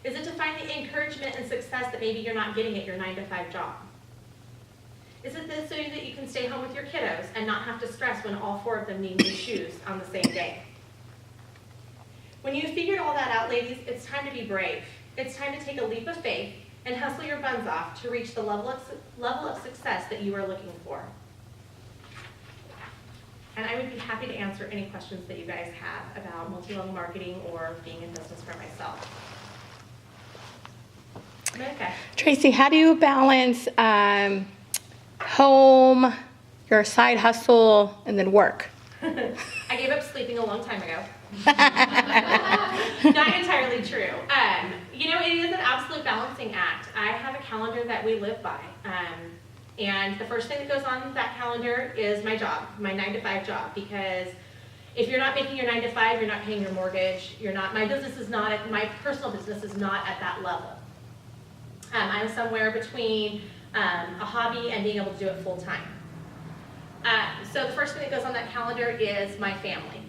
Is it to find the encouragement and success that maybe you're not getting at your 9-to-5 job? Is it so that you can stay home with your kiddos and not have to stress when all 4 of them need new shoes on the same day? When you've figured all that out, ladies, it's time to be brave. It's time to take a leap of faith and hustle your buns off to reach the level of success that you are looking for. And I would be happy to answer any questions that you guys have about multi-level marketing or being in business for myself. Okay. Tracy, how do you balance home, your side hustle, and then work? I gave up sleeping a long time ago. Not entirely true. You know, it is an absolute balancing act. I have a calendar that we live by. And the first thing that goes on that calendar is my job, my 9-to-5 job, because if you're not making your 9-to-5, you're not paying your mortgage, my business is not, my personal business is not at that level. I'm somewhere between a hobby and being able to do it full time. So the first thing that goes on that calendar is my family,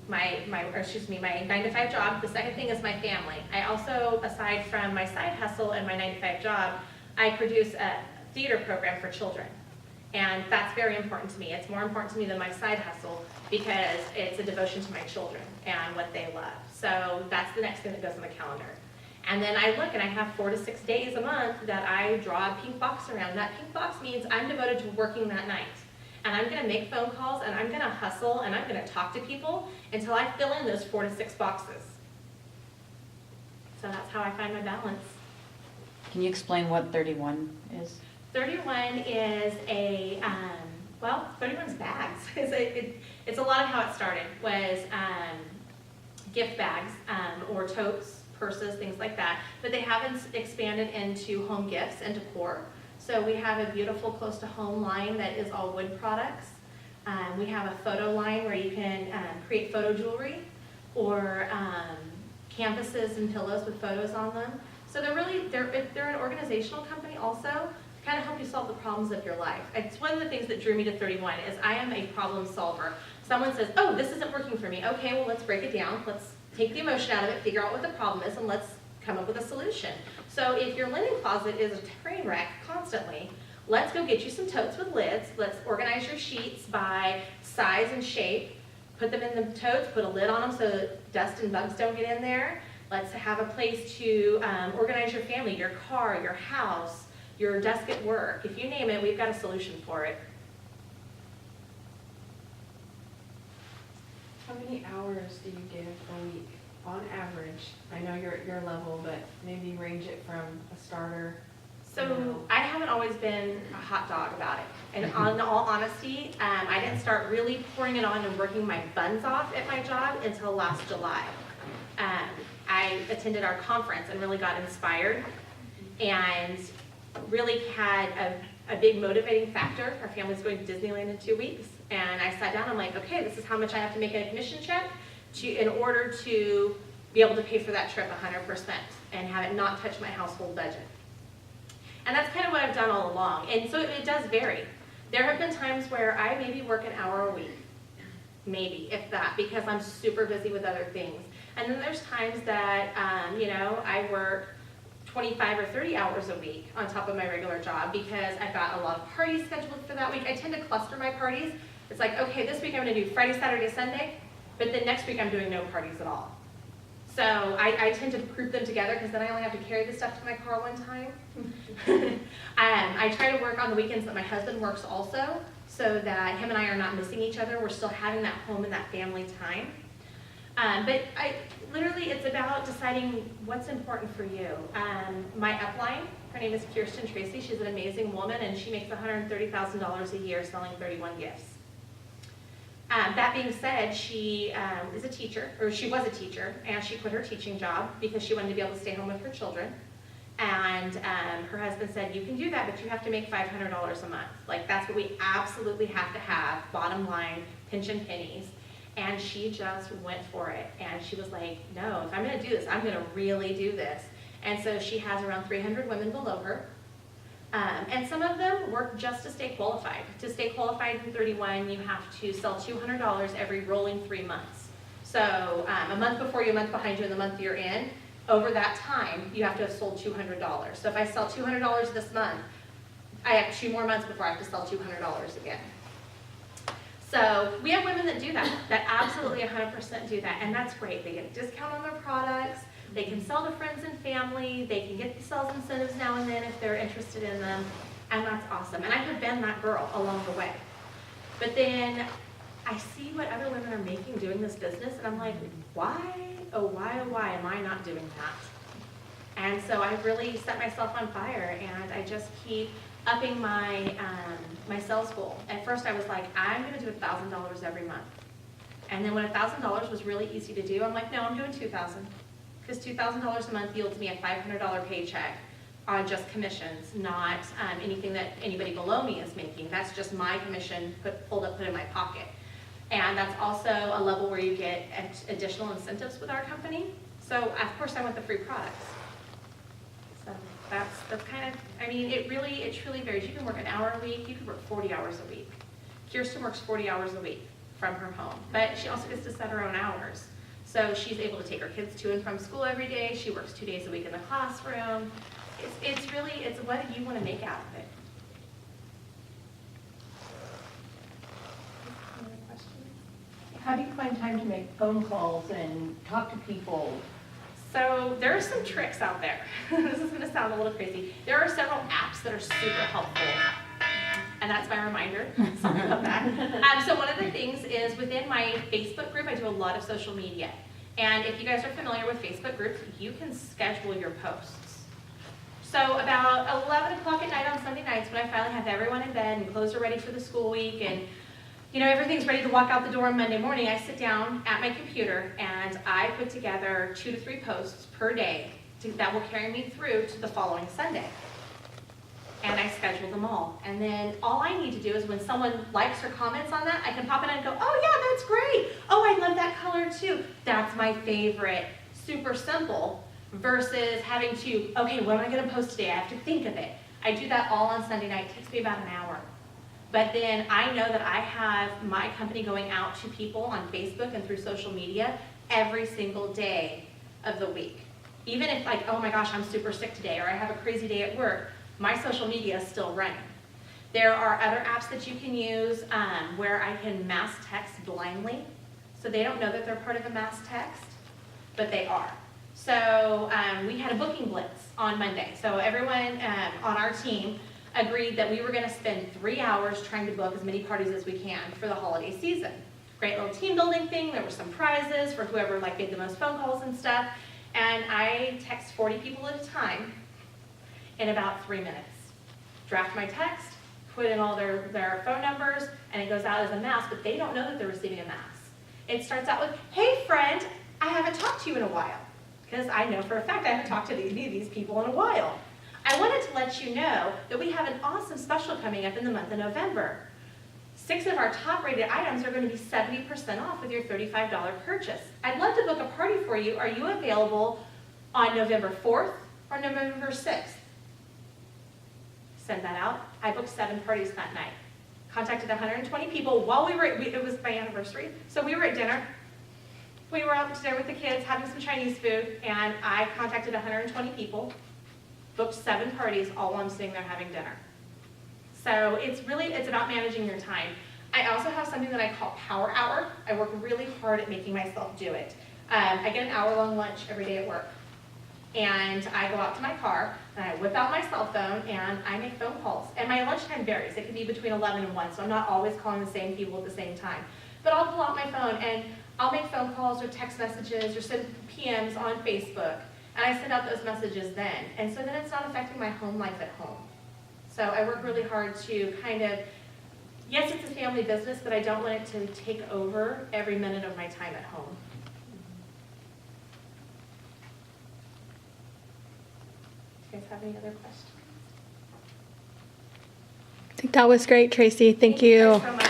my 9-to-5 job. The second thing is my family. I also, aside from my side hustle and my 9-to-5 job, I produce a theater program for children. And that's very important to me. It's more important to me than my side hustle because it's a devotion to my children and what they love. So that's the next thing that goes on the calendar. And then I look and I have 4 to 6 days a month that I draw a pink box around. That pink box means I'm devoted to working that night. And I'm gonna make phone calls and I'm gonna hustle and I'm gonna talk to people until I fill in those 4 to 6 boxes. So that's how I find my balance. Can you explain what 31 is? 31 is 31's bags. It's a lot of how it started, was gift bags or totes, purses, things like that. But they haven't expanded into home gifts and decor. So we have a beautiful close to home line that is all wood products. We have a photo line where you can create photo jewelry or canvases and pillows with photos on them. So they're an organizational company also to kind of help you solve the problems of your life. It's one of the things that drew me to 31 is I am a problem solver. Someone says, oh, this isn't working for me. Okay, well, let's break it down. Let's take the emotion out of it, figure out what the problem is, and let's come up with a solution. So if your linen closet is a train wreck constantly, let's go get you some totes with lids. Let's organize your sheets by size and shape. Put them in the totes, put a lid on them so that dust and bugs don't get in there. Let's have a place to organize your family, your car, your house, your desk at work. If you name it, we've got a solution for it. How many hours do you give a week on average? I know your level, but maybe range it from a starter. So I haven't always been a hot dog about it. And in all honesty, I didn't start really pouring it on and working my buns off at my job until last July. I attended our conference and really got inspired and really had a big motivating factor. Our family's going to Disneyland in 2 weeks. And I sat down, I'm like, okay, this is how much I have to make in a commission check in order to be able to pay for that trip 100% and have it not touch my household budget. And that's kind of what I've done all along. And so it does vary. There have been times where I maybe work an hour a week, maybe, if that, because I'm super busy with other things. And then there's times that, I work 25 or 30 hours a week on top of my regular job because I've got a lot of parties scheduled for that week. I tend to cluster my parties. It's like, okay, this week I'm going to do Friday, Saturday, Sunday, but then next week I'm doing no parties at all. So I tend to group them together because then I only have to carry the stuff to my car one time. I try to work on the weekends that my husband works also so that him and I are not missing each other. We're still having that home and that family time. But literally it's about deciding what's important for you. My upline, her name is Kirsten Tracy. She's an amazing woman and she makes $130,000 a year selling 31 gifts. That being said, she is a teacher, or she was a teacher, and she quit her teaching job because she wanted to be able to stay home with her children. And her husband said, you can do that, but you have to make $500 a month. Like, that's what we absolutely have to have, bottom line, pinch and pennies. And she just went for it. And she was like, no, if I'm going to do this, I'm going to really do this. And so she has around 300 women below her. And some of them work just to stay qualified. To stay qualified in 31, you have to sell $200 every rolling 3 months. So a month before you, a month behind you, and the month you're in, over that time, you have to have sold $200. So if I sell $200 this month, I have 2 more months before I have to sell $200 again. So we have women that do that absolutely 100% do that, and that's great. They get a discount on their products, they can sell to friends and family, they can get the sales incentives now and then if they're interested in them, and that's awesome. And I have been that girl along the way. But then I see what other women are making doing this business, and I'm like, why, oh why am I not doing that? And so I really set myself on fire, and I just keep upping my my sales goal. At first I was like, I'm gonna do $1,000 every month. And then when $1,000 was really easy to do, I'm like, no, I'm doing $2,000. Because $2,000 a month yields me a $500 paycheck on just commissions, not anything that anybody below me is making. That's just my commission put in my pocket. And that's also a level where you get additional incentives with our company. So of course I want the free products. So that's kind of, I mean, it truly varies. You can work an hour a week, you can work 40 hours a week. Kirsten works 40 hours a week from her home, but she also gets to set her own hours. So she's able to take her kids to and from school every day. She works 2 days a week in the classroom. It's really what do you want to make out of it? Any other questions? How do you find time to make phone calls and talk to people? So there are some tricks out there. This is going to sound a little crazy. There are several apps that are super helpful. And that's my reminder. Sorry about that. So one of the things is within my Facebook group, I do a lot of social media. And if you guys are familiar with Facebook groups, you can schedule your posts. So about 11 o'clock at night on Sunday nights, when I finally have everyone in bed and clothes are ready for the school week and everything's ready to walk out the door on Monday morning, I sit down at my computer and I put together 2 to 3 posts per day that will carry me through to the following Sunday. And I schedule them all. And then all I need to do is when someone likes or comments on that, I can pop in and go, oh yeah, that's great. Oh, I love that color too. That's my favorite. Super simple versus having to, okay, what am I gonna post today? I have to think of it. I do that all on Sunday night. It takes me about an hour. But then I know that I have my company going out to people on Facebook and through social media every single day of the week. Even if like, oh my gosh, I'm super sick today or I have a crazy day at work, my social media is still running. There are other apps that you can use where I can mass text blindly. So they don't know that they're part of a mass text, but they are. So we had a booking blitz on Monday. So everyone on our team agreed that we were gonna spend 3 hours trying to book as many parties as we can for the holiday season. Great little team building thing. There were some prizes for whoever made the most phone calls and stuff. And I text 40 people at a time in about 3 minutes. Draft my text, put in all their phone numbers, and it goes out as a mass, but they don't know that they're receiving a mass. It starts out with, hey friend, I haven't talked to you in a while. Because I know for a fact I haven't talked to any of these people in a while. I wanted to let you know that we have an awesome special coming up in the month of November. 6 of our top rated items are going to be 70% off with your $35 purchase. I'd love to book a party for you. Are you available on November 4th or November 6th? Send that out. I booked 7 parties that night. Contacted 120 people while it was my anniversary, so we were at dinner. We were out to dinner with the kids, having some Chinese food, and I contacted 120 people, booked 7 parties, all while I'm sitting there having dinner. So it's about managing your time. I also have something that I call Power Hour. I work really hard at making myself do it. I get an hour-long lunch every day at work. And I go out to my car, and I whip out my cell phone, and I make phone calls. And my lunchtime varies. It can be between 11 and 1, so I'm not always calling the same people at the same time. But I'll pull out my phone, and I'll make phone calls or text messages or send PMs on Facebook. And I send out those messages then. And so then it's not affecting my home life at home. So I work really hard to kind of, yes, it's a family business, but I don't want it to take over every minute of my time at home. Do you guys have any other questions? I think that was great, Tracy. Thank you. Guys so much.